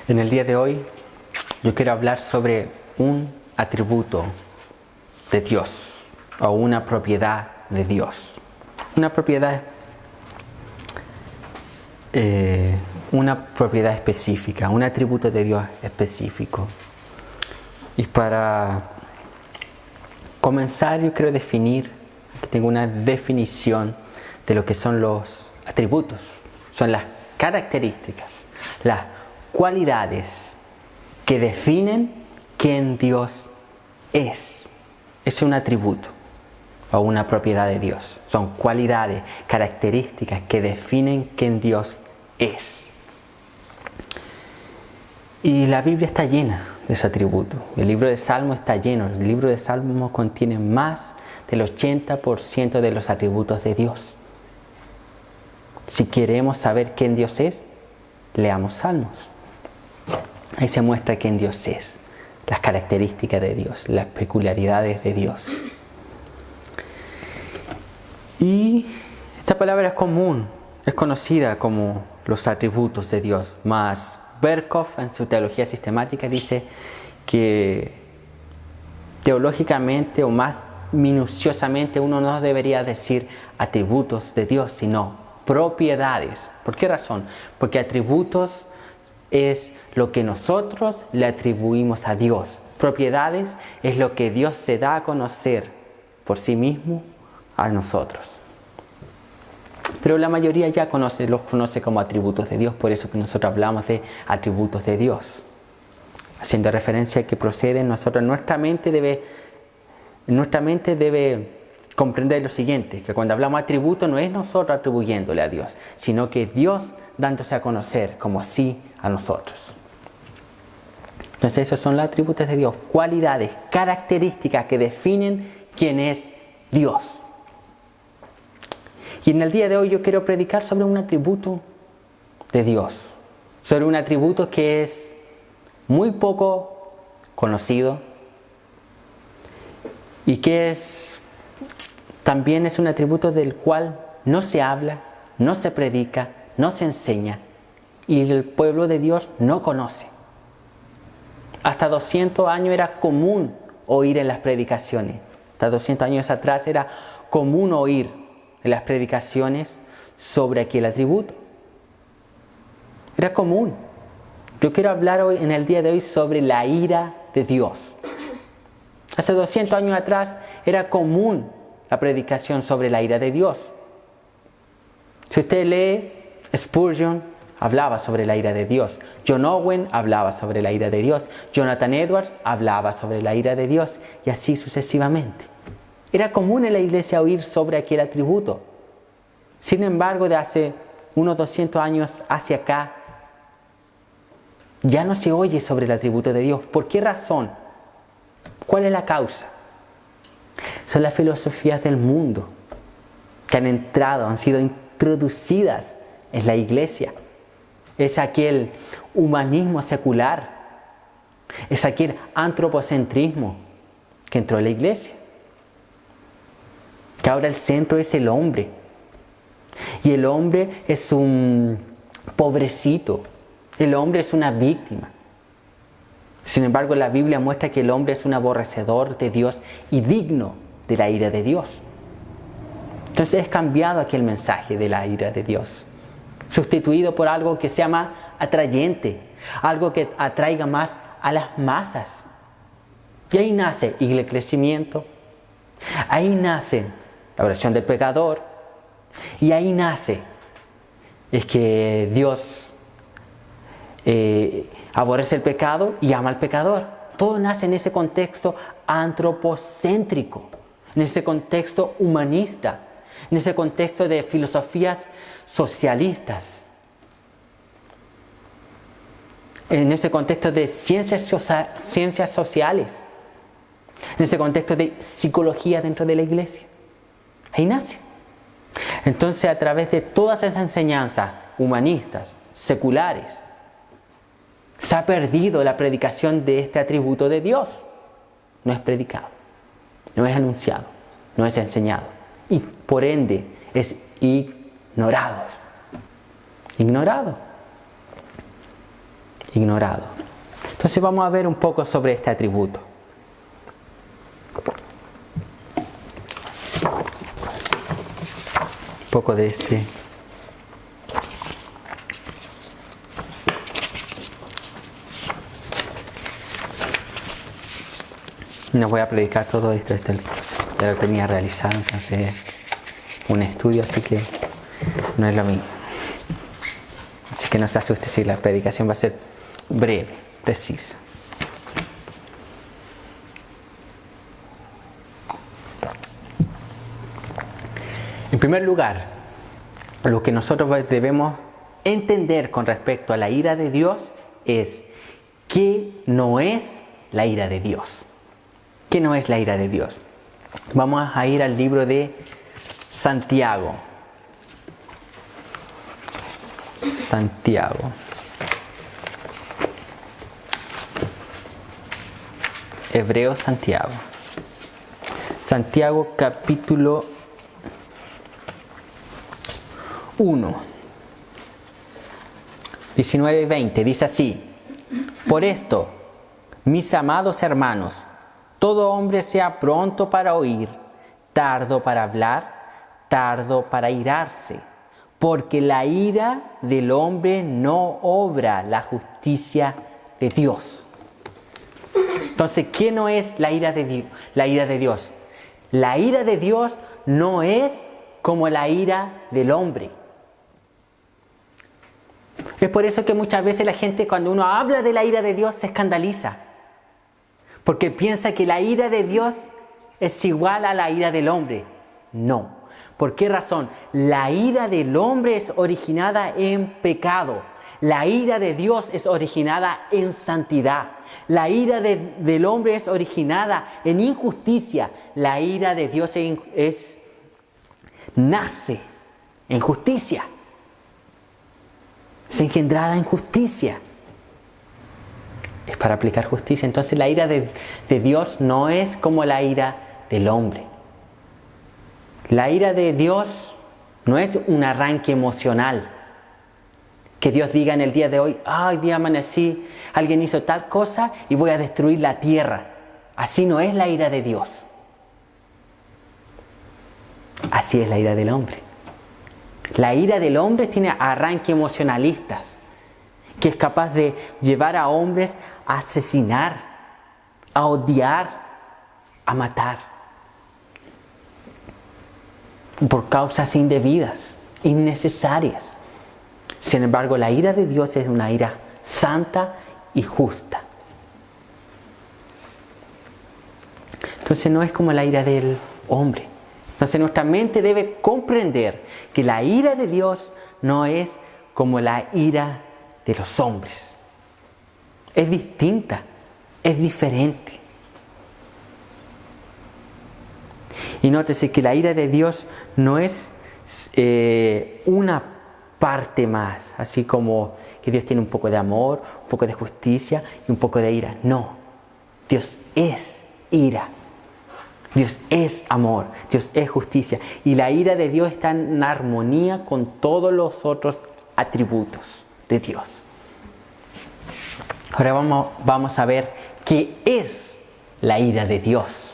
En el día de hoy yo quiero hablar sobre un atributo de Dios o una propiedad de Dios. Una propiedad específica, un atributo de Dios específico. Y para comenzar yo quiero definir, tengo una definición de lo que son los atributos. Son las características, las cualidades que definen quién Dios es. Es un atributo o una propiedad de Dios. Son cualidades, características que definen quién Dios es. Y la Biblia está llena de ese atributo. El libro de Salmos está lleno. El libro de Salmos contiene más del 80% de los atributos de Dios. Si queremos saber quién Dios es, leamos Salmos. Ahí se muestra quién Dios es, las características de Dios, las peculiaridades de Dios. Y esta palabra es común, es conocida como los atributos de Dios. Mas Berkhof en su teología sistemática dice que teológicamente o más minuciosamente uno no debería decir atributos de Dios, sino propiedades. ¿Por qué razón? Porque atributos es lo que nosotros le atribuimos a Dios. Propiedades es lo que Dios se da a conocer por sí mismo a nosotros. Pero la mayoría ya los conoce como atributos de Dios, por eso que nosotros hablamos de atributos de Dios. Haciendo referencia a que proceden nuestra mente debe comprender lo siguiente, que cuando hablamos de atributos no es nosotros atribuyéndole a Dios, sino que Dios dándose a conocer como sí a nosotros. Entonces esos son los atributos de Dios, cualidades, características que definen quién es Dios. Y en el día de hoy yo quiero predicar sobre un atributo de Dios, sobre un atributo que es muy poco conocido y que también es un atributo del cual no se habla, no se predica, no se enseña y el pueblo de Dios no conoce. Hasta 200 años era común oír en las predicaciones. Hasta 200 años atrás era común oír en las predicaciones sobre aquel atributo. Era común. Yo quiero hablar hoy, en el día de hoy, sobre la ira de Dios. Hace 200 años atrás era común la predicación sobre la ira de Dios. Si usted lee, Spurgeon hablaba sobre la ira de Dios. John Owen hablaba sobre la ira de Dios. Jonathan Edwards hablaba sobre la ira de Dios. Y así sucesivamente. Era común en la iglesia oír sobre aquel atributo. Sin embargo, de hace unos 200 años hacia acá, ya no se oye sobre el atributo de Dios. ¿Por qué razón? ¿Cuál es la causa? Son las filosofías del mundo que han sido introducidas en la iglesia. Es aquel humanismo secular, es aquel antropocentrismo que entró en la iglesia. Que ahora el centro es el hombre. Y el hombre es un pobrecito. El hombre es una víctima. Sin embargo, la Biblia muestra que el hombre es un aborrecedor de Dios y digno de la ira de Dios. Entonces es cambiado aquel mensaje de la ira de Dios, sustituido por algo que sea más atrayente, algo que atraiga más a las masas. Y ahí nace el crecimiento, ahí nace la oración del pecador, y ahí nace es que Dios aborrece el pecado y ama al pecador. Todo nace en ese contexto antropocéntrico, en ese contexto humanista, en ese contexto de filosofías socialistas, en ese contexto de ciencias sociales, en ese contexto de psicología dentro de la iglesia. Ahí nace. Entonces, a través de todas esas enseñanzas humanistas, seculares, se ha perdido la predicación de este atributo de Dios. No es predicado, no es anunciado, no es enseñado. Y por ende es ignorado. ignorado. Entonces vamos a ver un poco sobre este atributo. Un poco de este. No voy a predicar todo esto, ya lo tenía realizado, entonces un estudio, así que no es lo mismo. Así que no se asuste si la predicación va a ser breve, precisa. En primer lugar, lo que nosotros debemos entender con respecto a la ira de Dios es que no es la ira de Dios. ¿Qué no es la ira de Dios? Vamos a ir al libro de Santiago. Santiago. Hebreo Santiago. Santiago capítulo 1. 19 y 20. Dice así: por esto, mis amados hermanos, todo hombre sea pronto para oír, tardo para hablar, tardo para irarse, porque la ira del hombre no obra la justicia de Dios. Entonces, ¿qué no es la ira de Dios? La ira de Dios. La ira de Dios no es como la ira del hombre. Es por eso que muchas veces la gente, cuando uno habla de la ira de Dios, se escandaliza. Porque piensa que la ira de Dios es igual a la ira del hombre. No. ¿Por qué razón? La ira del hombre es originada en pecado. La ira de Dios es originada en santidad. La ira del hombre es originada en injusticia. La ira de Dios nace en justicia. Es engendrada en justicia. Es para aplicar justicia. Entonces la ira de Dios no es como la ira del hombre. La ira de Dios no es un arranque emocional. Que Dios diga en el día de hoy: hoy día amanecí, alguien hizo tal cosa y voy a destruir la tierra. Así no es la ira de Dios. Así es la ira del hombre. La ira del hombre tiene arranques emocionalistas, que es capaz de llevar a hombres a asesinar, a odiar, a matar, por causas indebidas, innecesarias. Sin embargo, la ira de Dios es una ira santa y justa. Entonces no es como la ira del hombre. Entonces nuestra mente debe comprender que la ira de Dios no es como la ira de los hombres. Es distinta, es diferente. Y nótese que la ira de Dios no es una parte más, así como que Dios tiene un poco de amor, un poco de justicia y un poco de ira. No, Dios es ira. Dios es amor, Dios es justicia. Y la ira de Dios está en armonía con todos los otros atributos de Dios. Ahora vamos a ver qué es la ira de Dios.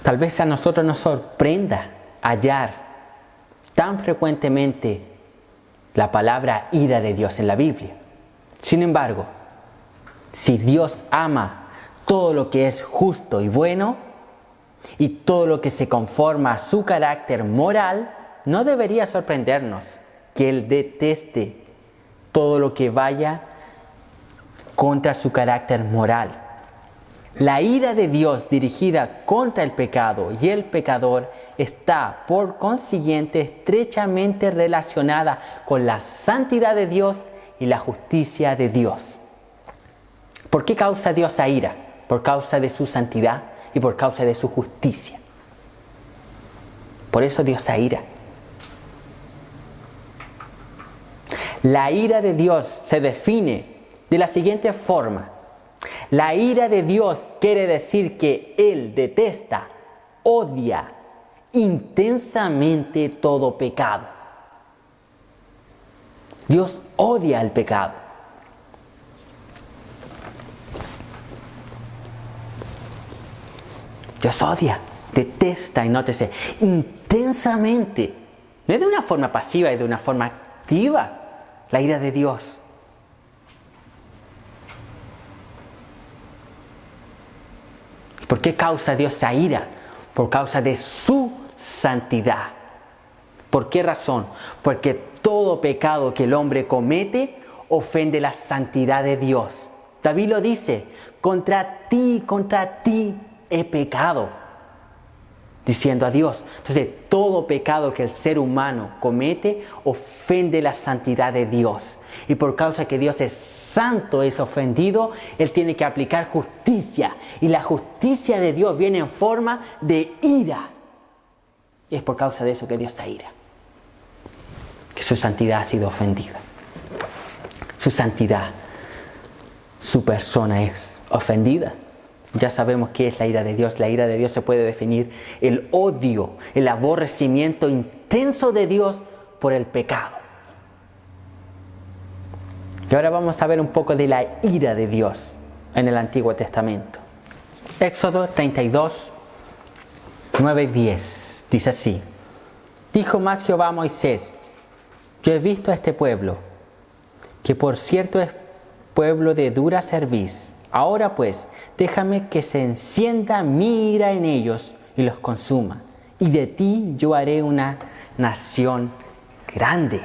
Tal vez a nosotros nos sorprenda hallar tan frecuentemente la palabra ira de Dios en la Biblia. Sin embargo, si Dios ama todo lo que es justo y bueno, y todo lo que se conforma a su carácter moral, no debería sorprendernos que Él deteste todo lo que vaya contra su carácter moral. La ira de Dios dirigida contra el pecado y el pecador está, por consiguiente, estrechamente relacionada con la santidad de Dios y la justicia de Dios. ¿Por qué causa Dios esa ira? Por causa de su santidad y por causa de su justicia. Por eso Dios se ira. La ira de Dios se define de la siguiente forma. La ira de Dios quiere decir que Él detesta, odia intensamente todo pecado. Dios odia el pecado. Dios odia, detesta, y nótese, intensamente. No es de una forma pasiva, es de una forma activa la ira de Dios. ¿Por qué causa Dios esa ira? Por causa de su santidad. ¿Por qué razón? Porque todo pecado que el hombre comete ofende la santidad de Dios. David lo dice, contra ti he pecado, diciendo a Dios. Entonces, todo pecado que el ser humano comete ofende la santidad de Dios. Y por causa que Dios es santo, es ofendido, Él tiene que aplicar justicia. Y la justicia de Dios viene en forma de ira. Y es por causa de eso que Dios se ira. Que su santidad ha sido ofendida. Su santidad, su persona es ofendida. Ya sabemos qué es la ira de Dios. La ira de Dios se puede definir el odio, el aborrecimiento intenso de Dios por el pecado. Y ahora vamos a ver un poco de la ira de Dios en el Antiguo Testamento. Éxodo 32, 9 y 10. Dice así: Dijo más Jehová a Moisés: Yo he visto a este pueblo, que por cierto es pueblo de dura cerviz. Ahora pues, déjame que se encienda mi ira en ellos y los consuma. Y de ti yo haré una nación grande.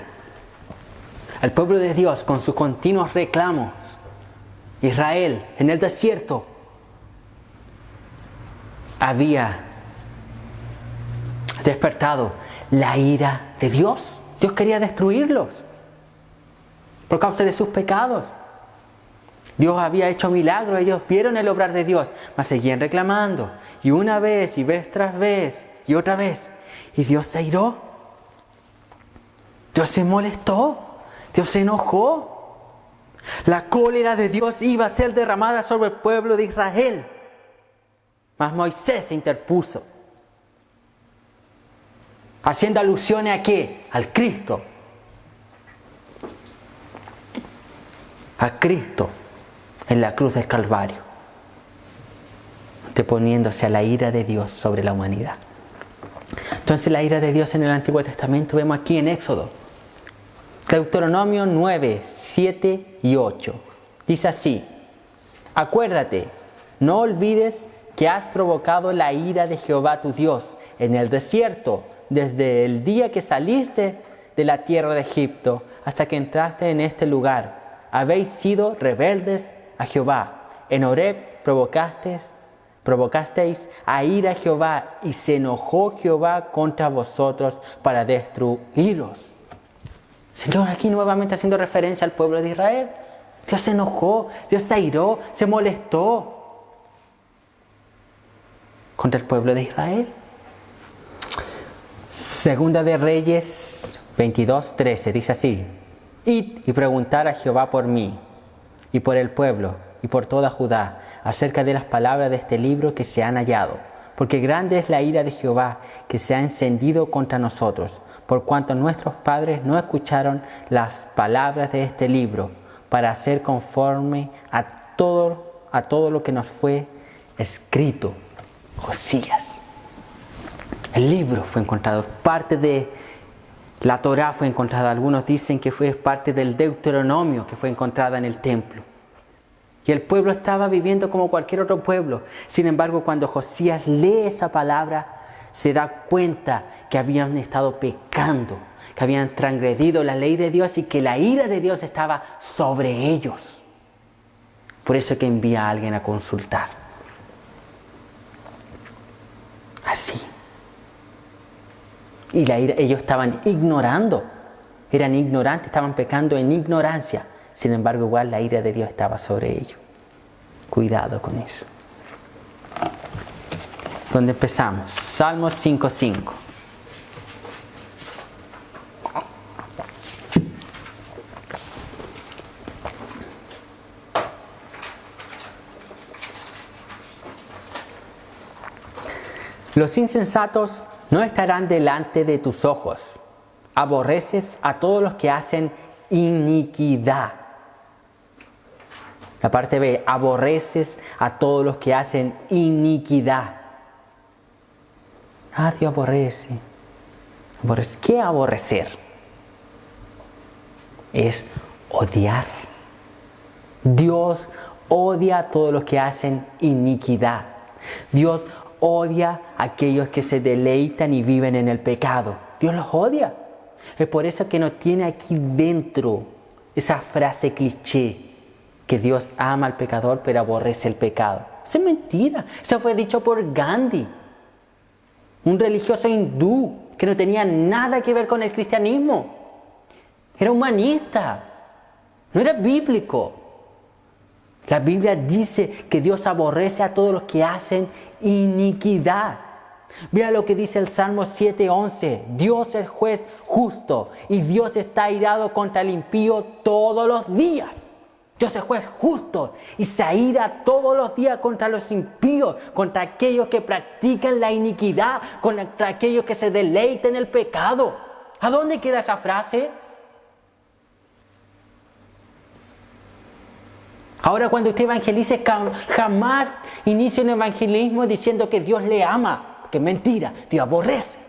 El pueblo de Dios con sus continuos reclamos. Israel en el desierto había despertado la ira de Dios. Dios quería destruirlos por causa de sus pecados. Dios había hecho milagros, ellos vieron el obrar de Dios, mas seguían reclamando. Y una vez, y vez tras vez, y otra vez. Y Dios se airó. Dios se molestó. Dios se enojó. La cólera de Dios iba a ser derramada sobre el pueblo de Israel. Mas Moisés se interpuso. Haciendo alusiones ¿a qué? Al Cristo. A Cristo en la cruz del Calvario, anteponiéndose a la ira de Dios sobre la humanidad. Entonces la ira de Dios en el Antiguo Testamento vemos aquí en Éxodo. Deuteronomio 9, 7 y 8. Dice así: Acuérdate, no olvides que has provocado la ira de Jehová tu Dios en el desierto, desde el día que saliste de la tierra de Egipto hasta que entraste en este lugar. Habéis sido rebeldes a Jehová. En Horeb provocasteis a ira a Jehová, y se enojó Jehová contra vosotros para destruiros. Señor, aquí nuevamente haciendo referencia al pueblo de Israel. Dios se enojó, Dios se airó, se molestó contra el pueblo de Israel. Segunda de Reyes 22, 13 dice así: Id y preguntar a Jehová por mí, y por el pueblo, y por toda Judá, acerca de las palabras de este libro que se han hallado. Porque grande es la ira de Jehová que se ha encendido contra nosotros, por cuanto nuestros padres no escucharon las palabras de este libro, para hacer conforme a todo lo que nos fue escrito. Josías. El libro fue encontrado, parte de la Torá fue encontrada. Algunos dicen que fue parte del Deuteronomio que fue encontrada en el templo. Y el pueblo estaba viviendo como cualquier otro pueblo. Sin embargo, cuando Josías lee esa palabra, se da cuenta que habían estado pecando, que habían transgredido la ley de Dios y que la ira de Dios estaba sobre ellos. Por eso es que envía a alguien a consultar. Así. Y la ira, ellos estaban ignorando, eran ignorantes, estaban pecando en ignorancia. Sin embargo, igual la ira de Dios estaba sobre ellos. Cuidado con eso. ¿Dónde empezamos? Salmos 5:5. Los insensatos no estarán delante de tus ojos. Aborreces a todos los que hacen iniquidad. La parte B, aborreces a todos los que hacen iniquidad. Dios aborrece. ¿Qué aborrecer? Es odiar. Dios odia a todos los que hacen iniquidad. Dios odia a aquellos que se deleitan y viven en el pecado. Dios los odia. Es por eso que no tiene aquí dentro esa frase cliché que Dios ama al pecador pero aborrece el pecado. Eso es mentira. Eso fue dicho por Gandhi, un religioso hindú que no tenía nada que ver con el cristianismo. Era humanista, no era bíblico. La Biblia dice que Dios aborrece a todos los que hacen iniquidad. Mira lo que dice el Salmo 7:11. Dios es juez justo y Dios está airado contra el impío todos los días. Dios es juez justo y se aira todos los días contra los impíos, contra aquellos que practican la iniquidad, contra aquellos que se deleitan en el pecado. ¿A dónde queda esa frase? Ahora cuando usted evangelice, jamás inicie un evangelismo diciendo que Dios le ama, que es mentira, Dios aborrece.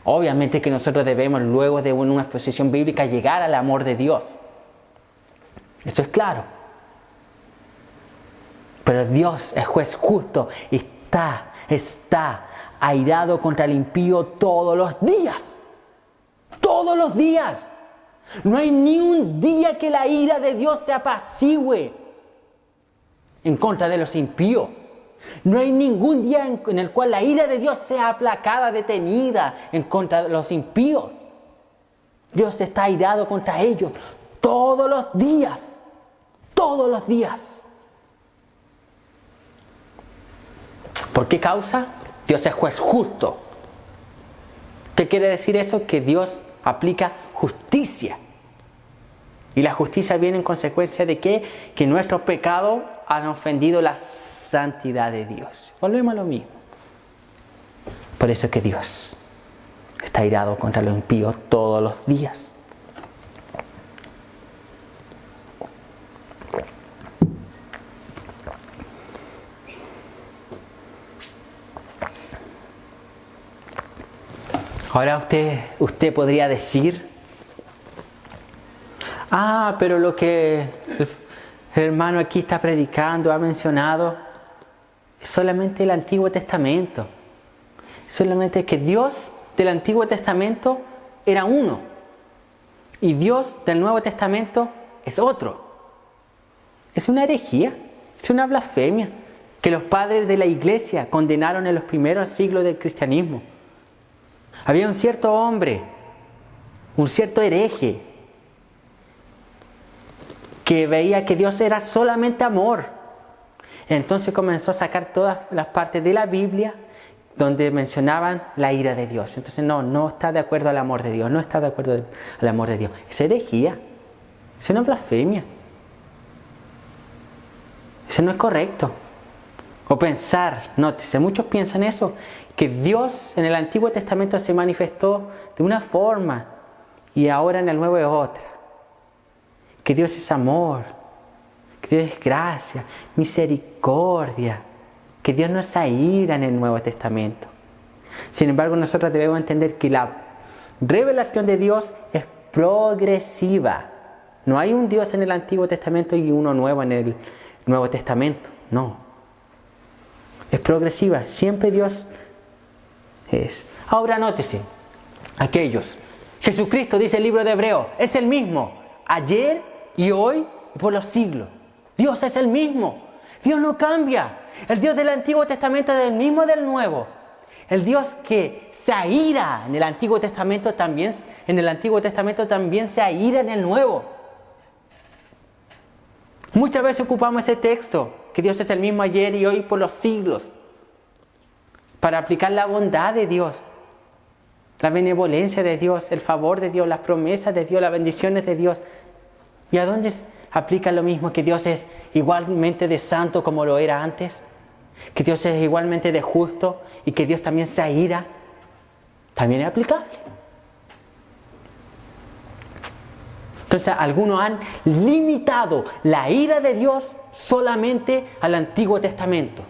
Obviamente que nosotros debemos, luego de una exposición bíblica, llegar al amor de Dios. Eso es claro. Pero Dios es juez justo y está airado contra el impío todos los días. Todos los días. No hay ni un día que la ira de Dios se apacigüe en contra de los impíos. No hay ningún día en el cual la ira de Dios sea aplacada, detenida en contra de los impíos. Dios está airado contra ellos todos los días. Todos los días. ¿Por qué causa? Dios es juez justo. ¿Qué quiere decir eso? Que Dios aplica justicia. Y la justicia viene en consecuencia de ¿qué? Que nuestros pecados han ofendido la santidad de Dios. Volvemos a lo mismo. Por eso es que Dios está airado contra los impíos todos los días. Ahora usted podría decir, pero lo que el hermano aquí está predicando, ha mencionado, es solamente el Antiguo Testamento. Solamente que Dios del Antiguo Testamento era uno y Dios del Nuevo Testamento es otro. Es una herejía, es una blasfemia que los padres de la Iglesia condenaron en los primeros siglos del cristianismo. Había un cierto hombre, un cierto hereje, que veía que Dios era solamente amor. Entonces comenzó a sacar todas las partes de la Biblia donde mencionaban la ira de Dios. Entonces no está de acuerdo al amor de Dios, no está de acuerdo al amor de Dios. Es herejía, es una blasfemia. Eso no es correcto. O pensar, nótese, muchos piensan eso, que Dios en el Antiguo Testamento se manifestó de una forma y ahora en el Nuevo es otra. Que Dios es amor, que Dios es gracia, misericordia, que Dios no se aira en el Nuevo Testamento. Sin embargo, nosotros debemos entender que la revelación de Dios es progresiva. No hay un Dios en el Antiguo Testamento y uno nuevo en el Nuevo Testamento, no. Es progresiva, siempre Dios es. Ahora nótese, Jesucristo, dice el libro de Hebreos, es el mismo, ayer y hoy y por los siglos. Dios es el mismo, Dios no cambia. El Dios del Antiguo Testamento es el mismo del Nuevo. El Dios que se aira en el Antiguo Testamento también se aira en el Nuevo. Muchas veces ocupamos ese texto, que Dios es el mismo ayer y hoy por los siglos, para aplicar la bondad de Dios, la benevolencia de Dios, el favor de Dios, las promesas de Dios, las bendiciones de Dios. ¿Y a dónde aplica lo mismo? Que Dios es igualmente de santo como lo era antes, que Dios es igualmente de justo y que Dios también se aira. También es aplicable. Entonces algunos han limitado la ira de Dios solamente al Antiguo Testamento.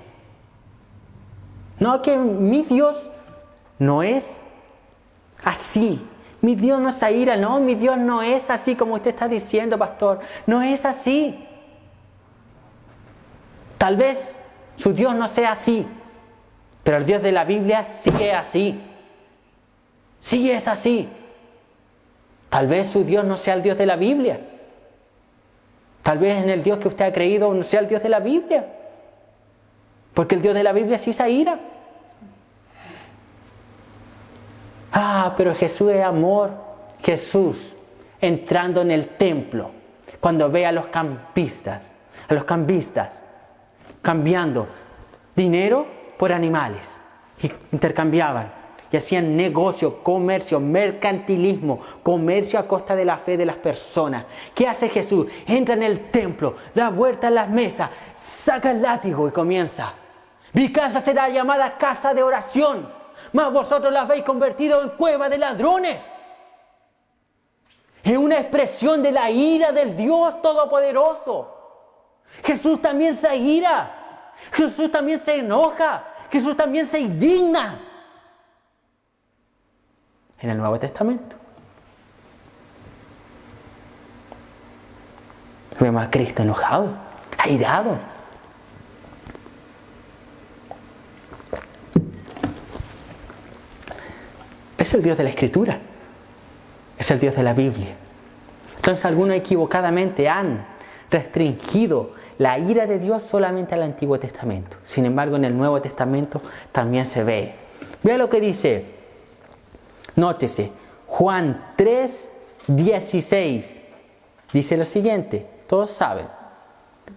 No, que mi Dios no es así. Mi Dios no es ira, no, mi Dios no es así como usted está diciendo, pastor. No es así. Tal vez su Dios no sea así, pero el Dios de la Biblia sí es así. Sí es así. Tal vez su Dios no sea el Dios de la Biblia. Tal vez en el Dios que usted ha creído no sea el Dios de la Biblia. Porque el Dios de la Biblia sí se ira. Pero Jesús es amor. Jesús entrando en el templo, cuando ve a los cambistas, cambiando dinero por animales. Y intercambiaban. Y hacían negocio, comercio, mercantilismo, comercio a costa de la fe de las personas. ¿Qué hace Jesús? Entra en el templo, da vuelta a las mesas, saca el látigo y comienza. Mi casa será llamada casa de oración, mas vosotros la habéis convertido en cueva de ladrones. Es una expresión de la ira del Dios Todopoderoso. Jesús también se ira. Jesús también se enoja. Jesús también se indigna. En el Nuevo Testamento vemos a Cristo enojado, airado. Es el Dios de la Escritura, es el Dios de la Biblia. Entonces algunos equivocadamente han restringido la ira de Dios solamente al Antiguo Testamento. Sin embargo, en el Nuevo Testamento también se ve. Vea lo que dice. Nótese, Juan 3:16 dice lo siguiente, todos saben.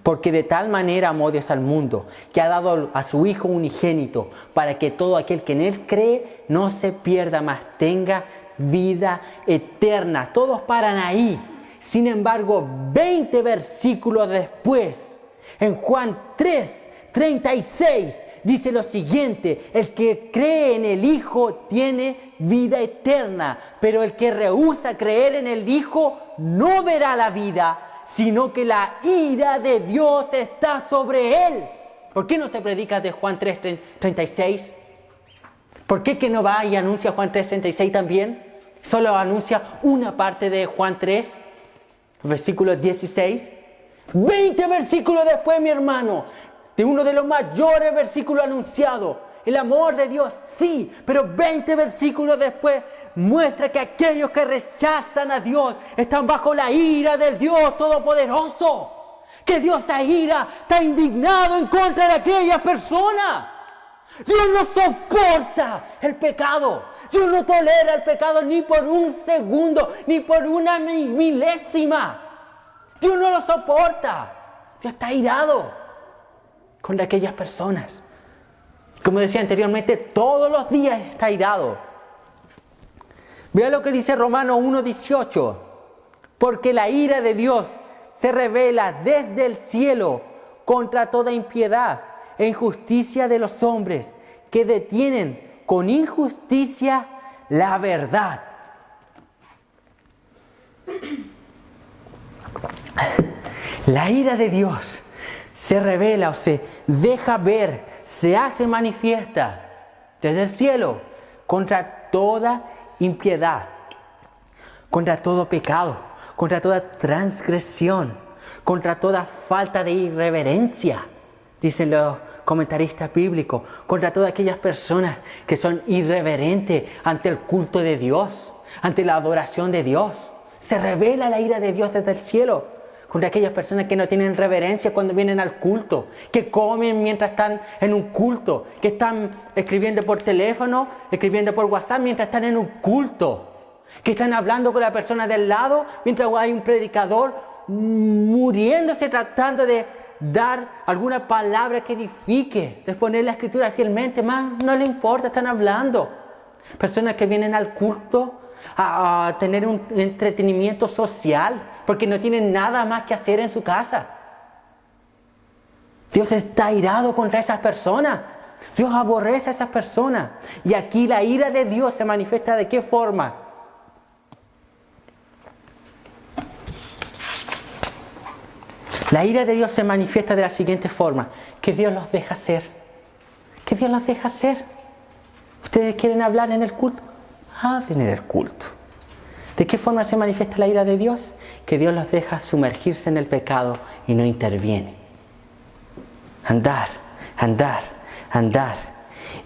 Porque de tal manera amó Dios al mundo, que ha dado a su Hijo unigénito, para que todo aquel que en Él cree no se pierda, mas tenga vida eterna. Todos paran ahí. Sin embargo, 20 versículos después, en Juan 3:36, dice lo siguiente: el que cree en el Hijo tiene vida eterna, pero el que rehúsa creer en el Hijo no verá la vida, sino que la ira de Dios está sobre él. ¿Por qué no se predica de Juan 3:36? ¿Por qué que no va y anuncia Juan 3:36 también? Solo anuncia una parte de Juan 3, versículo 16. 20 versículos después, mi hermano, de uno de los mayores versículos anunciados, el amor de Dios, sí, pero 20 versículos después muestra que aquellos que rechazan a Dios están bajo la ira del Dios Todopoderoso. Que Dios se ira, está indignado en contra de aquellas personas. Dios no soporta el pecado. Dios no tolera el pecado ni por un segundo, ni por una milésima. Dios no lo soporta. Dios está irado contra aquellas personas. Como decía anteriormente, todos los días está irado. Vea lo que dice Romanos 1:18. Porque la ira de Dios se revela desde el cielo contra toda impiedad e injusticia de los hombres que detienen con injusticia la verdad. La ira de Dios se revela o se deja ver, se hace manifiesta desde el cielo contra toda impiedad, contra todo pecado, contra toda transgresión, contra toda falta de irreverencia, dicen los comentaristas bíblicos, contra todas aquellas personas que son irreverentes ante el culto de Dios, ante la adoración de Dios. Se revela la ira de Dios desde el cielo contra aquellas personas que no tienen reverencia cuando vienen al culto, que comen mientras están en un culto, que están escribiendo por teléfono, escribiendo por WhatsApp mientras están en un culto, que están hablando con la persona del lado mientras hay un predicador muriéndose tratando de dar alguna palabra que edifique, de exponer la escritura fielmente, más no le importa, están hablando. Personas que vienen al culto a tener un entretenimiento social porque no tienen nada más que hacer en su casa. Dios está irado contra esas personas. Dios aborrece a esas personas. Y aquí la ira de Dios se manifiesta ¿de qué forma? La ira de Dios se manifiesta de la siguiente forma, que Dios los deja hacer. Que Dios los deja hacer. ¿Ustedes quieren hablar en el culto? Hablen en el culto. ¿De qué forma se manifiesta la ira de Dios? Que Dios los deja sumergirse en el pecado y no interviene. Andar, andar, andar.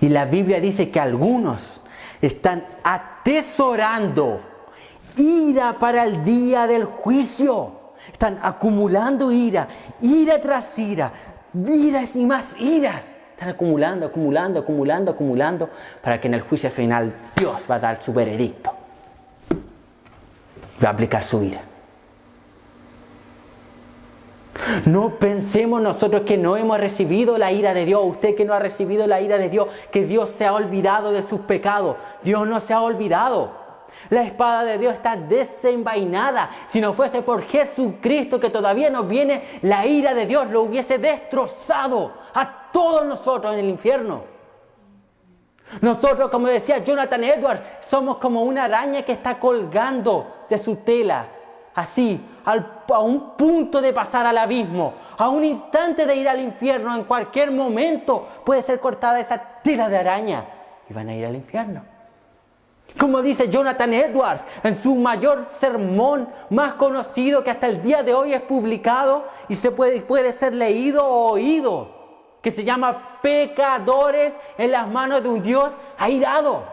Y la Biblia dice que algunos están atesorando ira para el día del juicio. Están acumulando ira, ira tras ira, iras y más iras. Están acumulando, acumulando, acumulando, acumulando, para que en el juicio final Dios va a dar su veredicto. Va a aplicar su ira. No pensemos nosotros que no hemos recibido la ira de Dios. Usted que no ha recibido la ira de Dios, que Dios se ha olvidado de sus pecados. Dios no se ha olvidado. La espada de Dios está desenvainada. Si no fuese por Jesucristo que todavía no viene, la ira de Dios lo hubiese destrozado a todos nosotros en el infierno. Nosotros, como decía Jonathan Edwards, somos como una araña que está colgando de su tela, así, a un punto de pasar al abismo, a un instante de ir al infierno. En cualquier momento puede ser cortada esa tela de araña y van a ir al infierno. Como dice Jonathan Edwards en su mayor sermón más conocido, que hasta el día de hoy es publicado y se puede ser leído o oído, que se llama Pecadores en las manos de un Dios airado.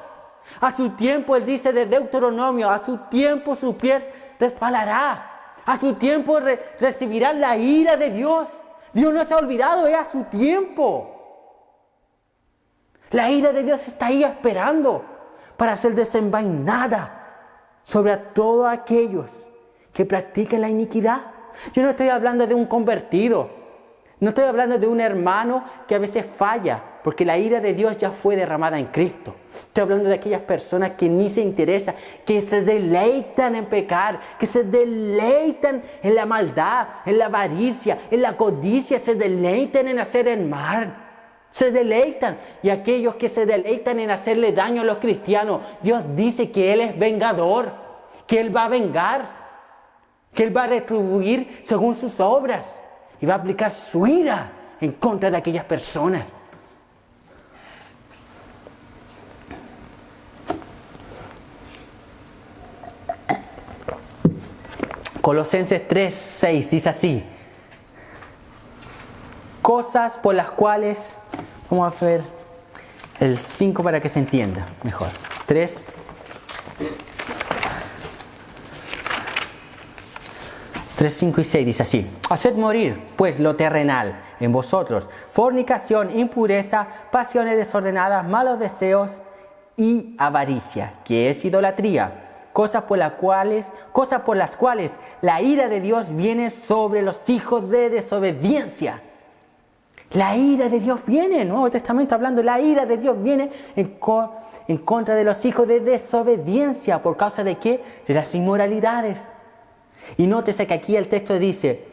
A su tiempo, él dice de Deuteronomio, a su tiempo su pie resbalará, a su tiempo recibirán la ira de Dios. Dios no se ha olvidado, es a su tiempo. La ira de Dios está ahí esperando para ser desenvainada sobre todos aquellos que practican la iniquidad. Yo no estoy hablando de un convertido, no estoy hablando de un hermano que a veces falla, porque la ira de Dios ya fue derramada en Cristo. Estoy hablando de aquellas personas que ni se interesan, que se deleitan en pecar, que se deleitan en la maldad, en la avaricia, en la codicia, se deleitan en hacer el mal. Se deleitan. Y aquellos que se deleitan en hacerle daño a los cristianos, Dios dice que Él es vengador, que Él va a vengar, que Él va a retribuir según sus obras y va a aplicar su ira en contra de aquellas personas. Colosenses 3:6 dice así: cosas por las cuales, vamos a ver el 5 para que se entienda mejor. 3, 5 y 6 dice así: haced morir pues lo terrenal en vosotros, fornicación, impureza, pasiones desordenadas, malos deseos y avaricia, que es idolatría. Cosas por las cuales la ira de Dios viene sobre los hijos de desobediencia. La ira de Dios viene, el Nuevo Testamento hablando, la ira de Dios viene en contra de los hijos de desobediencia. ¿Por causa de qué? De las inmoralidades. Y nótese que aquí el texto dice: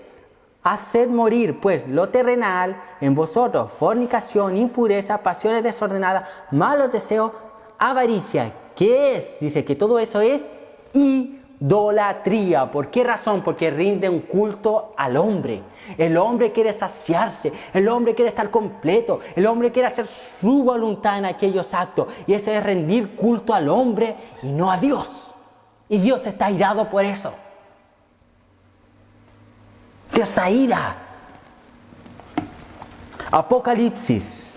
haced morir pues lo terrenal en vosotros, fornicación, impureza, pasiones desordenadas, malos deseos, avaricia. ¿Qué es? Dice que todo eso es idolatría. ¿Por qué razón? Porque rinde un culto al hombre. El hombre quiere saciarse, el hombre quiere estar completo, el hombre quiere hacer su voluntad en aquellos actos. Y eso es rendir culto al hombre y no a Dios. Y Dios está airado por eso. Dios aira. Apocalipsis.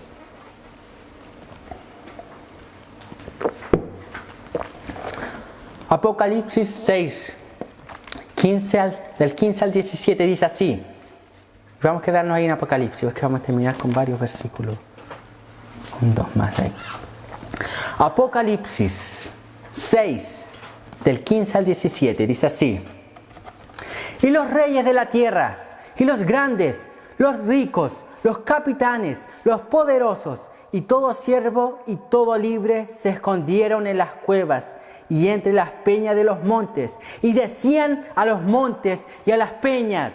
Apocalipsis 6, del 15 al 17 dice así. Vamos a quedarnos ahí en Apocalipsis, es que vamos a terminar con varios versículos. Con 2 más ahí. Apocalipsis 6, del 15 al 17 dice así: y los reyes de la tierra, y los grandes, los ricos, los capitanes, los poderosos, y todo siervo y todo libre se escondieron en las cuevas y entre las peñas de los montes, y decían a los montes y a las peñas,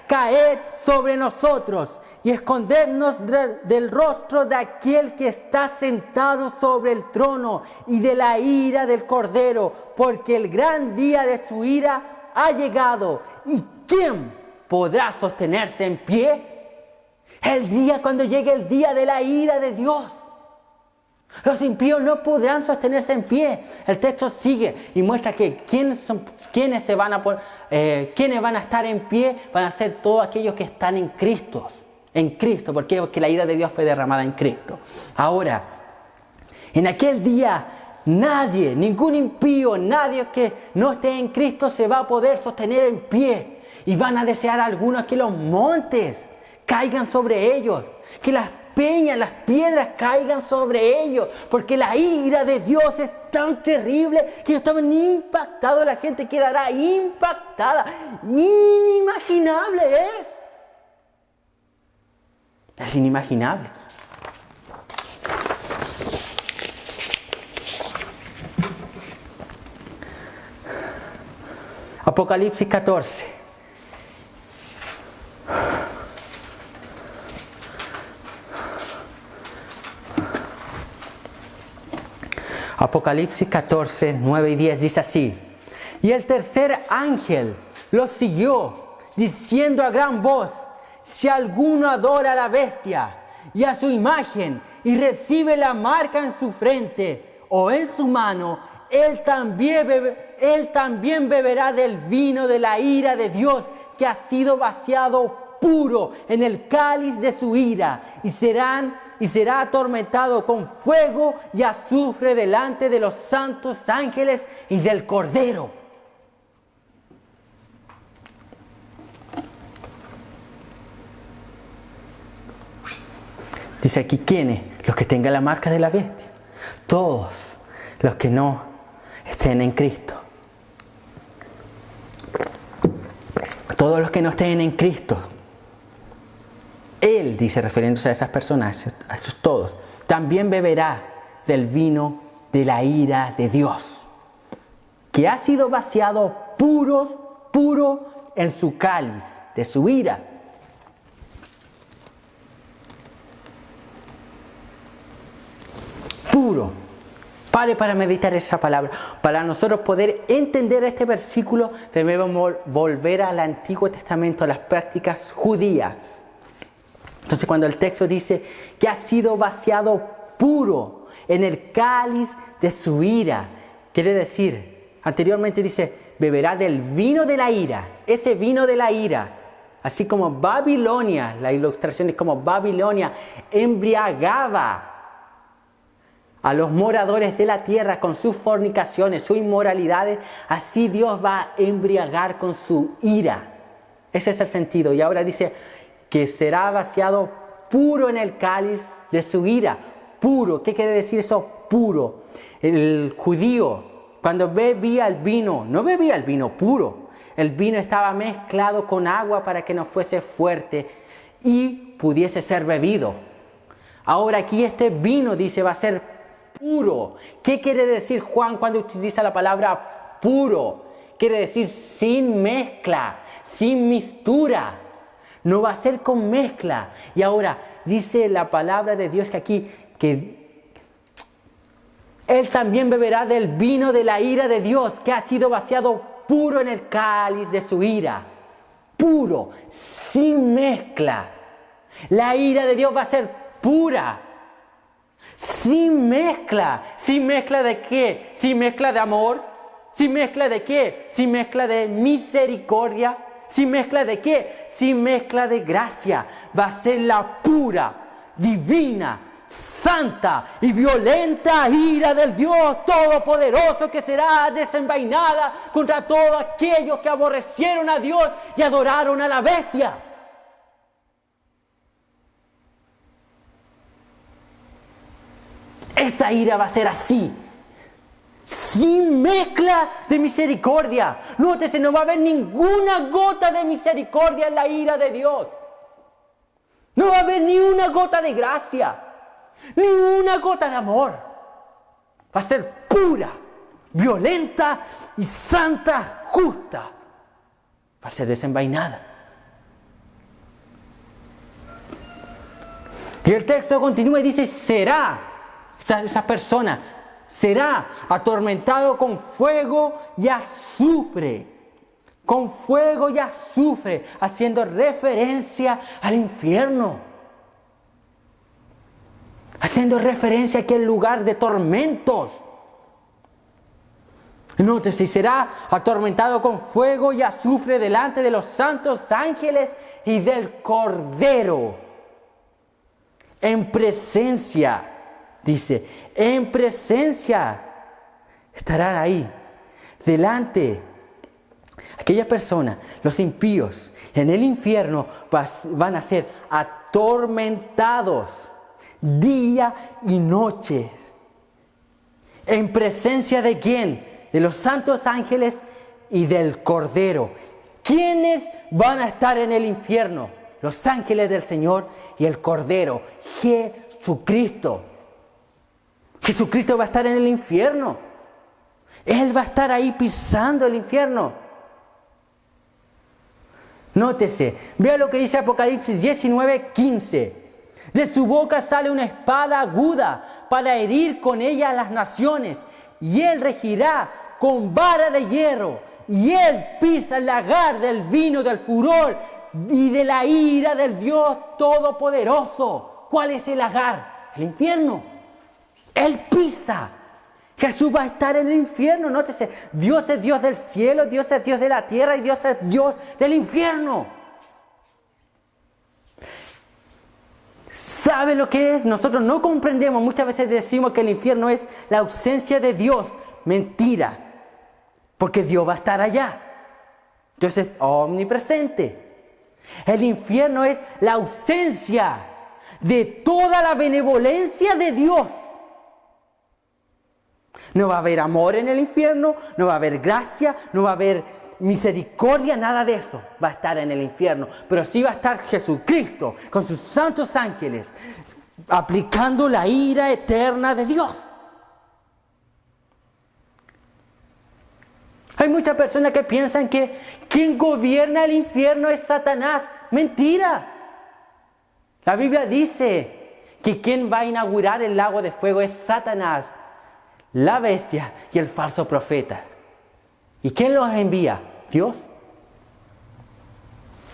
caed sobre nosotros y escondednos del rostro de aquel que está sentado sobre el trono y de la ira del Cordero, porque el gran día de su ira ha llegado. ¿Y quién podrá sostenerse en pie. El día cuando llegue el día de la ira de Dios, los impíos no podrán sostenerse en pie. El texto sigue y muestra que quienes van a estar en pie van a ser todos aquellos que están en Cristo. En Cristo, ¿por qué? Porque la ira de Dios fue derramada en Cristo. Ahora, en aquel día, nadie, ningún impío, nadie que no esté en Cristo se va a poder sostener en pie. Y van a desear algunos que los montes caigan sobre ellos, que las peñas, las piedras caigan sobre ellos, porque la ira de Dios es tan terrible que ellos estaban impactados, la gente quedará impactada. Inimaginable es. Es inimaginable. Apocalipsis 14. Apocalipsis 14, 9 y 10 dice así: y el tercer ángel los siguió, diciendo a gran voz: si alguno adora a la bestia y a su imagen y recibe la marca en su frente o en su mano, él también beberá del vino de la ira de Dios, que ha sido vaciado puro en el cáliz de su ira, y será atormentado con fuego y azufre delante de los santos ángeles y del Cordero. Dice aquí, ¿quiénes? Los que tengan la marca de la bestia. Todos los que no estén en Cristo. Todos los que no estén en Cristo. Él, dice, refiriéndose a esas personas, a esos todos, también beberá del vino de la ira de Dios, que ha sido vaciado puro en su cáliz de su ira. Puro. Pare para meditar esa palabra. Para nosotros poder entender este versículo, debemos volver al Antiguo Testamento, a las prácticas judías. Entonces, cuando el texto dice que ha sido vaciado puro en el cáliz de su ira, quiere decir, anteriormente dice, beberá del vino de la ira. Ese vino de la ira, así como Babilonia, la ilustración es como Babilonia embriagaba a los moradores de la tierra con sus fornicaciones, sus inmoralidades, así Dios va a embriagar con su ira. Ese es el sentido. Y ahora dice que será vaciado puro en el cáliz de su ira. Puro, ¿qué quiere decir eso? Puro. El judío, cuando bebía el vino, no bebía el vino puro. El vino estaba mezclado con agua para que no fuese fuerte y pudiese ser bebido. Ahora aquí este vino, dice, va a ser puro. ¿Qué quiere decir Juan cuando utiliza la palabra puro? Quiere decir sin mezcla, sin mistura. No va a ser con mezcla. Y ahora dice la palabra de Dios que aquí, que Él también beberá del vino de la ira de Dios, que ha sido vaciado puro en el cáliz de su ira. Puro, sin mezcla. La ira de Dios va a ser pura. Sin mezcla. ¿Sin mezcla de qué? ¿Sin mezcla de amor? ¿Sin mezcla de qué? ¿Sin mezcla de misericordia? ¿Sin mezcla de qué? Sin mezcla de gracia. Va a ser la pura, divina, santa y violenta ira del Dios Todopoderoso, que será desenvainada contra todos aquellos que aborrecieron a Dios y adoraron a la bestia. Esa ira va a ser así, sin mezcla de misericordia. Nótese, no va a haber ninguna gota de misericordia en la ira de Dios. No va a haber ni una gota de gracia, ni una gota de amor. Va a ser pura, violenta y santa, justa. Va a ser desenvainada. Y el texto continúa y dice, será, esa persona será atormentado con fuego y azufre. con fuego y azufre, haciendo referencia al infierno. Haciendo referencia a aquel lugar de tormentos. Nótese, será atormentado con fuego y azufre delante de los santos ángeles y del Cordero. En presencia, dice, en presencia estarán ahí, delante. Aquellas personas, los impíos, en el infierno van a ser atormentados día y noche. ¿En presencia de quién? De los santos ángeles y del Cordero. ¿Quiénes van a estar en el infierno? Los ángeles del Señor y el Cordero. Jesucristo. Jesucristo va a estar en el infierno. Él va a estar ahí pisando el infierno. Nótese, vea lo que dice Apocalipsis 19:15. De su boca sale una espada aguda para herir con ella a las naciones. Y él regirá con vara de hierro. Y él pisa el lagar del vino del furor y de la ira del Dios Todopoderoso. ¿Cuál es el lagar? El infierno. Él pisa. Jesús va a estar en el infierno. Nótese, Dios es Dios del cielo, Dios es Dios de la tierra y Dios es Dios del infierno. ¿Sabe lo que es? Nosotros no comprendemos. Muchas veces decimos que el infierno es la ausencia de Dios. Mentira. Porque Dios va a estar allá. Dios es omnipresente. El infierno es la ausencia de toda la benevolencia de Dios. No va a haber amor en el infierno, no va a haber gracia, no va a haber misericordia, nada de eso va a estar en el infierno. Pero sí va a estar Jesucristo con sus santos ángeles aplicando la ira eterna de Dios. Hay muchas personas que piensan que quien gobierna el infierno es Satanás. Mentira. La Biblia dice que quien va a inaugurar el lago de fuego es Satanás, la bestia y el falso profeta. ¿Y quién los envía? Dios.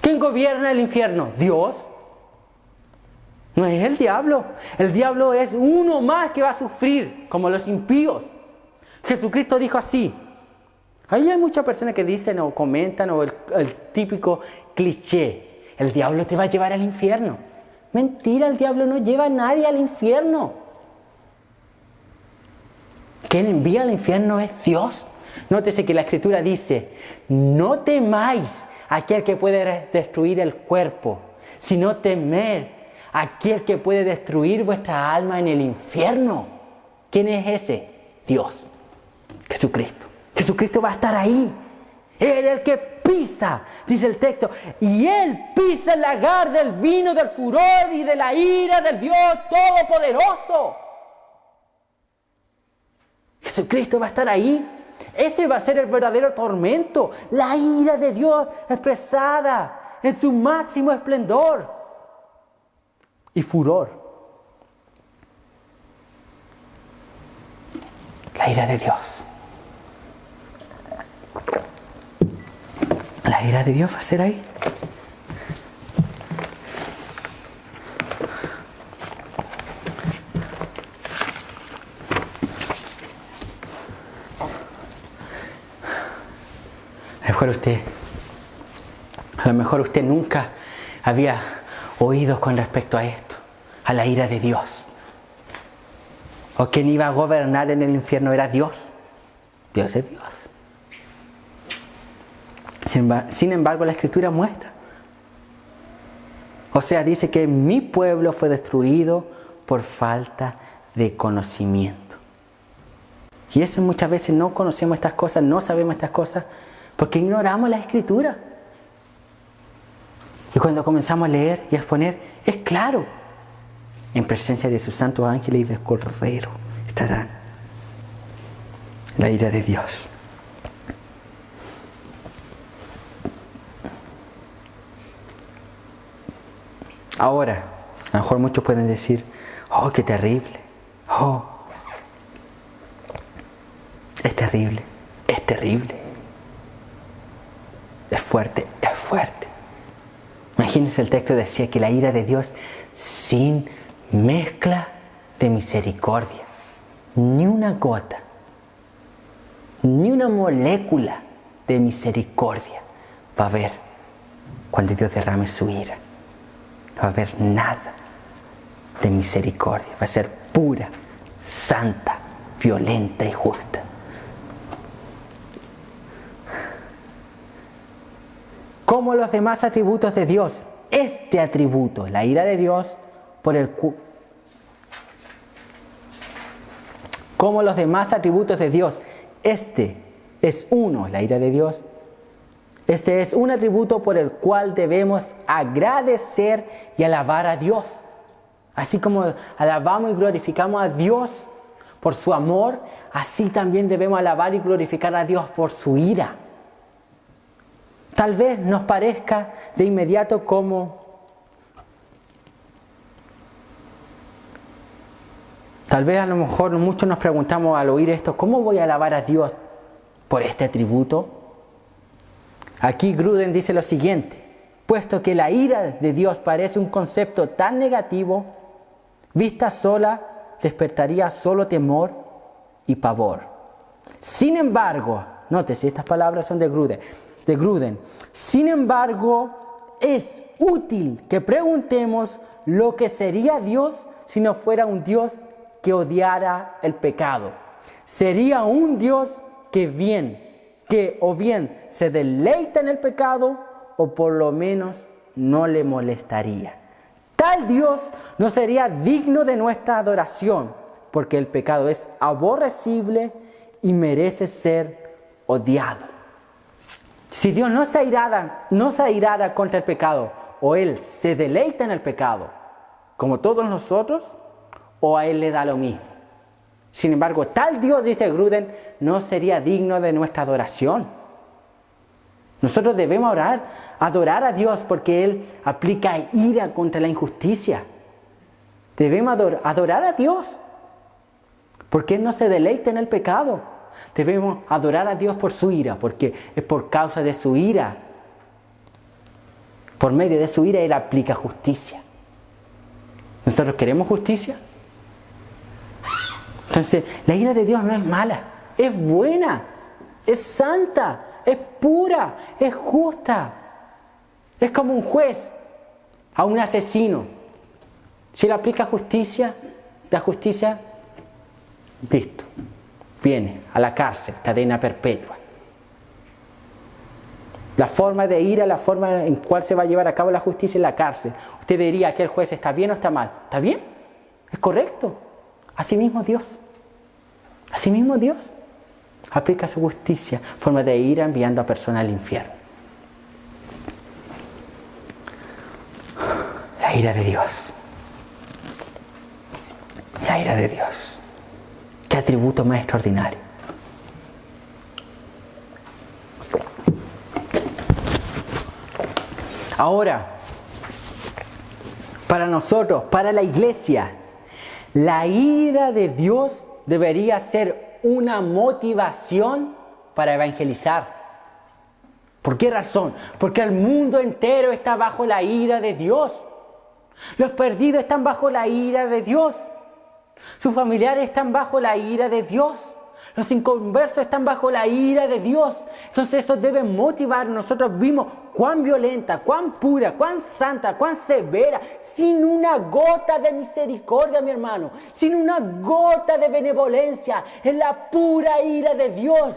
¿Quién gobierna el infierno? Dios. No es el diablo. El diablo es uno más que va a sufrir, como los impíos. Jesucristo dijo así. Ahí hay muchas personas que dicen o comentan o el típico cliché. El diablo te va a llevar al infierno. Mentira, el diablo no lleva a nadie al infierno. Quien envía al infierno es Dios. Nótese que la Escritura dice, no temáis a aquel que puede destruir el cuerpo, sino temed a aquel que puede destruir vuestra alma en el infierno. ¿Quién es ese? Dios, Jesucristo. Jesucristo va a estar ahí. Él es el que pisa, dice el texto, y Él pisa el lagar del vino del furor y de la ira del Dios Todopoderoso. Jesucristo va a estar ahí. Ese va a ser el verdadero tormento, la ira de Dios expresada en su máximo esplendor y furor. La ira de Dios. La ira de Dios va a ser ahí. A lo mejor usted nunca había oído con respecto a esto, a la ira de Dios. O quien iba a gobernar en el infierno era Dios. Dios es Dios. Sin embargo, la Escritura muestra. O sea, dice que mi pueblo fue destruido por falta de conocimiento. Y eso muchas veces no conocemos estas cosas, no sabemos estas cosas, porque ignoramos la Escritura. Y cuando comenzamos a leer y a exponer, es claro. En presencia de sus santos ángeles y del Cordero estará la ira de Dios. Ahora, a lo mejor muchos pueden decir, oh, qué terrible. Oh, es terrible, es terrible. fuerte, es fuerte. Imagínense, el texto decía que la ira de Dios sin mezcla de misericordia. Ni una gota, ni una molécula de misericordia va a haber cuando Dios derrame su ira. No va a haber nada de misericordia. Va a ser pura, santa, violenta y justa. Como los demás atributos de Dios, este atributo, la ira de Dios, como los demás atributos de Dios, este es uno, la ira de Dios. Este es un atributo por el cual debemos agradecer y alabar a Dios. Así como alabamos y glorificamos a Dios por su amor, así también debemos alabar y glorificar a Dios por su ira. Tal vez nos parezca de inmediato como... Tal vez a lo mejor muchos nos preguntamos al oír esto, ¿cómo voy a alabar a Dios por este atributo? Aquí Gruden dice lo siguiente: puesto que la ira de Dios parece un concepto tan negativo, vista sola despertaría solo temor y pavor. Sin embargo, nótese, estas palabras son de Gruden. Sin embargo, es útil que preguntemos lo que sería Dios si no fuera un Dios que odiara el pecado. Sería un Dios que o bien se deleita en el pecado o por lo menos no le molestaría. Tal Dios no sería digno de nuestra adoración, porque el pecado es aborrecible y merece ser odiado. Si Dios no se airara contra el pecado, o Él se deleita en el pecado, como todos nosotros, o a Él le da lo mismo. Sin embargo, tal Dios, dice Gruden, no sería digno de nuestra adoración. Nosotros debemos adorar a Dios porque Él aplica ira contra la injusticia. Debemos adorar a Dios porque Él no se deleita en el pecado. Debemos adorar a Dios por su ira, porque es por causa de su ira. Por medio de su ira Él aplica justicia. ¿Nosotros queremos justicia? Entonces, la ira de Dios no es mala, es buena, es santa, es pura, es justa. Es como un juez a un asesino. Si él aplica justicia, la justicia, listo, viene a la cárcel, cadena perpetua. La forma de ira, la forma en cual se va a llevar a cabo la justicia es la cárcel. Usted diría que el juez está bien o está mal. ¿Está bien? ¿Es correcto? Así mismo Dios aplica su justicia, forma de ira enviando a personas al infierno. La ira de Dios. La ira de Dios. Qué atributo más extraordinario. Ahora, para nosotros, para la iglesia, la ira de Dios debería ser una motivación para evangelizar. ¿Por qué razón? Porque el mundo entero está bajo la ira de Dios. Los perdidos están bajo la ira de Dios. Sus familiares están bajo la ira de Dios. Los inconversos están bajo la ira de Dios. Entonces eso debe motivar. Nosotros vimos cuán violenta, cuán pura, cuán santa, cuán severa, sin una gota de misericordia, mi hermano, sin una gota de benevolencia, es la pura ira de Dios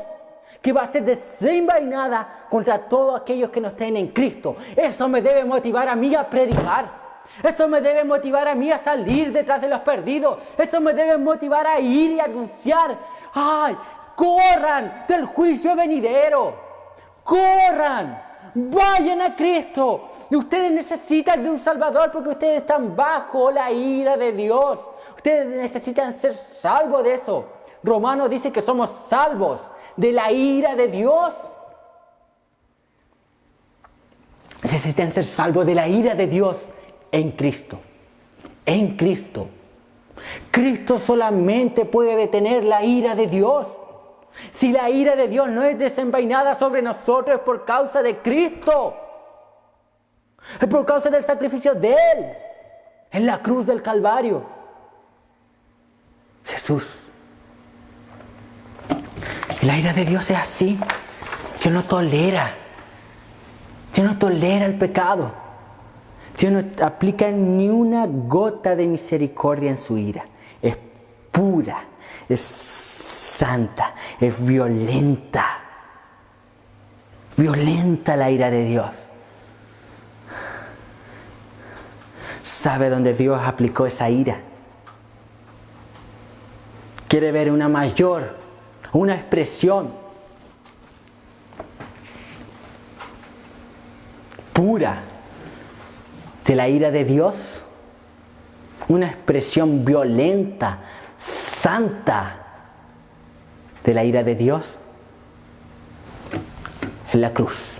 que va a ser desenvainada contra todos aquellos que no estén en Cristo. Eso me debe motivar a mí a predicar. Eso me debe motivar a mí a salir detrás de los perdidos. Eso me debe motivar a ir y anunciar. ¡Ay! ¡Corran del juicio venidero! ¡Corran! ¡Vayan a Cristo! Ustedes necesitan de un Salvador porque ustedes están bajo la ira de Dios. Ustedes necesitan ser salvos de eso. Romanos dice que somos salvos de la ira de Dios. Necesitan ser salvos de la ira de Dios. En Cristo. En Cristo. Cristo solamente puede detener la ira de Dios. Si la ira de Dios no es desenvainada sobre nosotros, es por causa de Cristo. Es por causa del sacrificio de Él en la cruz del Calvario. Jesús. Y la ira de Dios es así. Dios no tolera. Dios no tolera el pecado. Dios no aplica ni una gota de misericordia en su ira. Es pura, es santa, es violenta. Violenta la ira de Dios. ¿Sabe dónde Dios aplicó esa ira? Quiere ver una expresión pura de la ira de Dios, una expresión violenta, santa de la ira de Dios, en la cruz.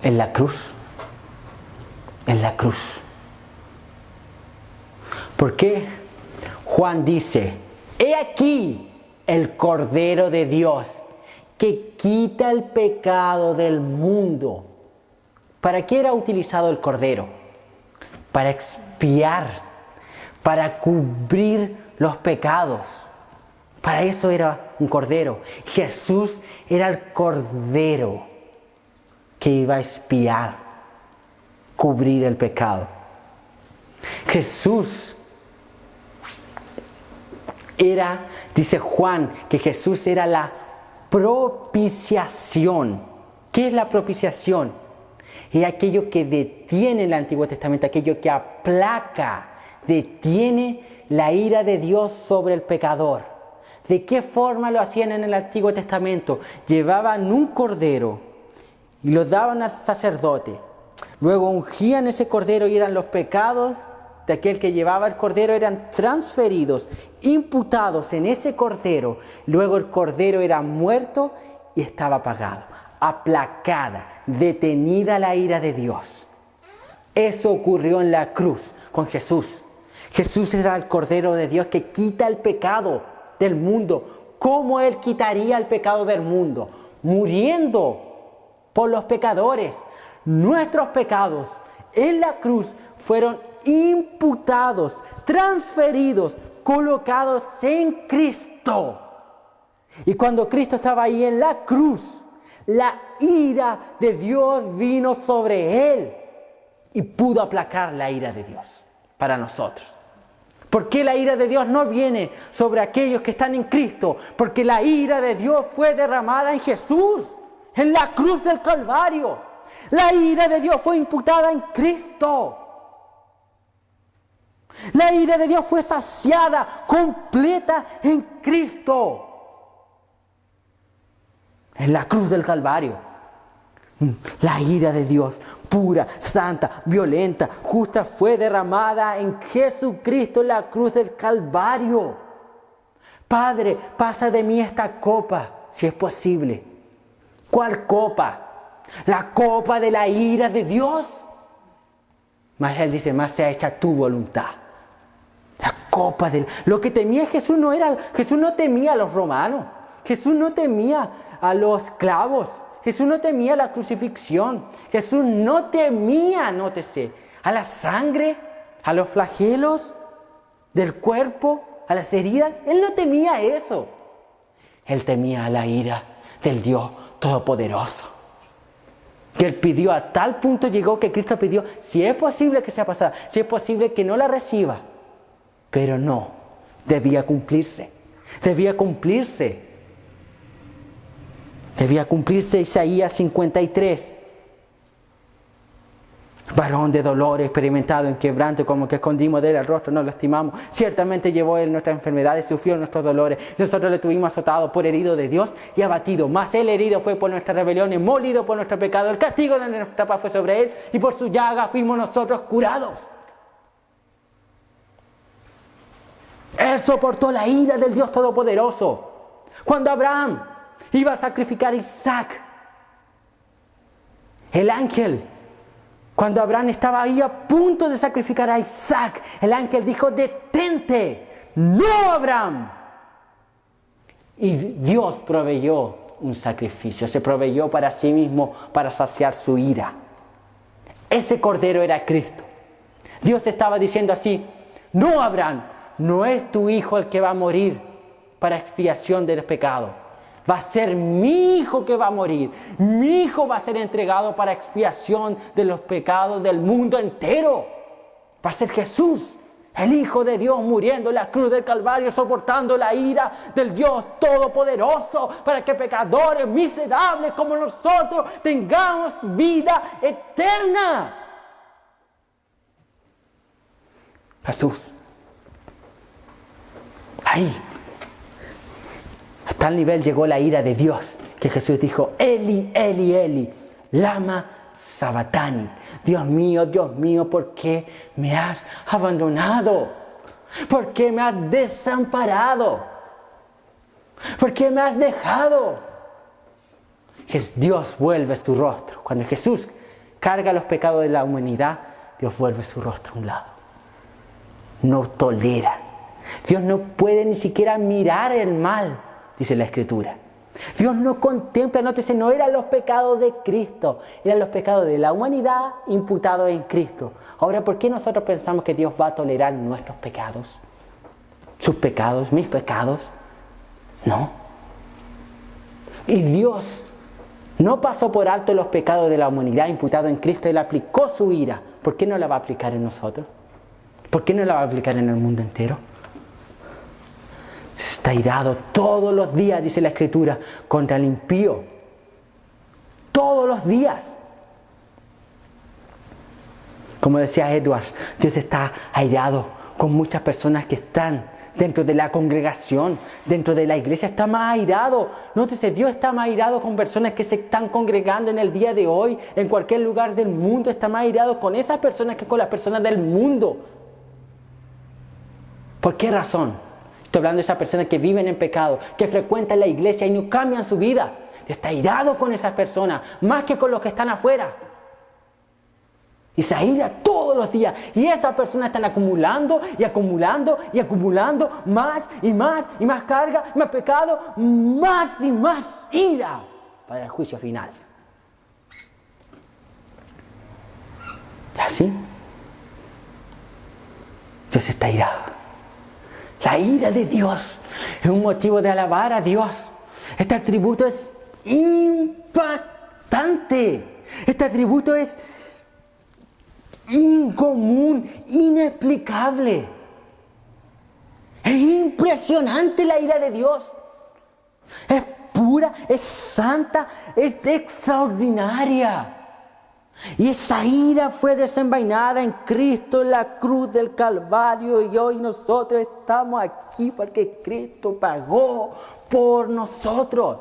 En la cruz. En la cruz. ¿Por qué Juan dice: he aquí el Cordero de Dios que quita el pecado del mundo? ¿Para qué era utilizado el Cordero? Para expiar, para cubrir los pecados. Para eso era un Cordero. Jesús era el Cordero que iba a expiar, cubrir el pecado. Jesús era, dice Juan, que Jesús era la propiciación. ¿Qué es la propiciación? Es aquello que detiene en el Antiguo Testamento, aquello que aplaca, detiene la ira de Dios sobre el pecador. ¿De qué forma lo hacían en el Antiguo Testamento? Llevaban un cordero y lo daban al sacerdote. Luego ungían ese cordero y eran los pecados de aquel que llevaba el cordero, eran transferidos, imputados en ese cordero. Luego el cordero era muerto y estaba pagado. Aplacada, detenida la ira de Dios. Eso ocurrió en la cruz con Jesús. Jesús era el Cordero de Dios que quita el pecado del mundo. ¿Cómo Él quitaría el pecado del mundo? Muriendo por los pecadores. Nuestros pecados en la cruz fueron imputados, transferidos, colocados en Cristo. Y cuando Cristo estaba ahí en la cruz, la ira de Dios vino sobre Él y pudo aplacar la ira de Dios para nosotros. ¿Por qué la ira de Dios no viene sobre aquellos que están en Cristo? Porque la ira de Dios fue derramada en Jesús, en la cruz del Calvario. La ira de Dios fue imputada en Cristo. La ira de Dios fue saciada, completa en Cristo. En la cruz del Calvario. La ira de Dios, pura, santa, violenta, justa, fue derramada en Jesucristo en la cruz del Calvario. Padre, pasa de mí esta copa, si es posible. ¿Cuál copa? La copa de la ira de Dios. Mas Él dice: más sea hecha tu voluntad. La copa de... Lo que temía Jesús no era... Jesús no temía a los romanos. Jesús no temía a los esclavos. Jesús no temía la crucifixión. Jesús no temía, nótese, a la sangre, a los flagelos del cuerpo, a las heridas. Él no temía eso. Él temía a la ira del Dios Todopoderoso. Que Él pidió, a tal punto llegó que Cristo pidió: si es posible que sea pasada, si es posible que no la reciba. Pero no, debía cumplirse. Debía cumplirse. Debía cumplirse Isaías 53. Varón de dolor, experimentado en quebranto, como que escondimos de él el rostro, nos lastimamos. Ciertamente llevó él nuestras enfermedades, sufrió nuestros dolores. Nosotros le tuvimos azotado por herido de Dios y abatido. Mas él herido fue por nuestras rebeliones, molido por nuestro pecado. El castigo de nuestra paz fue sobre él y por su llaga fuimos nosotros curados. Él soportó la ira del Dios Todopoderoso. Cuando Abraham iba a sacrificar a Isaac, el ángel, cuando Abraham estaba ahí a punto de sacrificar a Isaac, el ángel dijo: detente, no, Abraham. Y Dios proveyó un sacrificio, se proveyó para sí mismo para saciar su ira. Ese cordero era Cristo. Dios estaba diciendo así: no, Abraham, no es tu hijo el que va a morir para expiación de los pecados. Va a ser mi hijo que va a morir. Mi hijo va a ser entregado para expiación de los pecados del mundo entero. Va a ser Jesús, el Hijo de Dios, muriendo en la cruz del Calvario, soportando la ira del Dios Todopoderoso, para que pecadores miserables como nosotros tengamos vida eterna. Jesús. Ahí. A tal nivel llegó la ira de Dios que Jesús dijo: Eli, Eli, Eli, lama sabactani. Dios mío, ¿por qué me has abandonado? ¿Por qué me has desamparado? ¿Por qué me has dejado? Dios vuelve su rostro. Cuando Jesús carga los pecados de la humanidad, Dios vuelve su rostro a un lado. No tolera. Dios no puede ni siquiera mirar el mal, dice la Escritura. Dios no contempla, nótese, no eran los pecados de Cristo, eran los pecados de la humanidad imputados en Cristo. Ahora, ¿por qué nosotros pensamos que Dios va a tolerar nuestros pecados? Sus pecados, mis pecados. No. Y Dios no pasó por alto los pecados de la humanidad imputados en Cristo. Él aplicó su ira. ¿Por qué no la va a aplicar en nosotros? ¿Por qué no la va a aplicar en el mundo entero? Está irado todos los días, dice la Escritura, contra el impío. Todos los días. Como decía Edward, Dios está airado con muchas personas que están dentro de la congregación, dentro de la iglesia. Está más airado. Nótese, Dios está más airado con personas que se están congregando en el día de hoy, en cualquier lugar del mundo. Está más airado con esas personas que con las personas del mundo. ¿Por qué razón? Estoy hablando de esas personas que viven en pecado, que frecuentan la iglesia y no cambian su vida. Dios está airado con esas personas, más que con los que están afuera. Y se aira todos los días. Y esas personas están acumulando y acumulando y acumulando más y más y más carga, más pecado, más y más ira para el juicio final. ¿Y así? Dios está airado. La ira de Dios es un motivo de alabar a Dios. Este atributo es impactante. Este atributo es incomún, inexplicable. Es impresionante la ira de Dios. Es pura, es santa, es extraordinaria. Y esa ira fue desenvainada en Cristo en la cruz del Calvario, y hoy nosotros estamos aquí porque Cristo pagó por nosotros.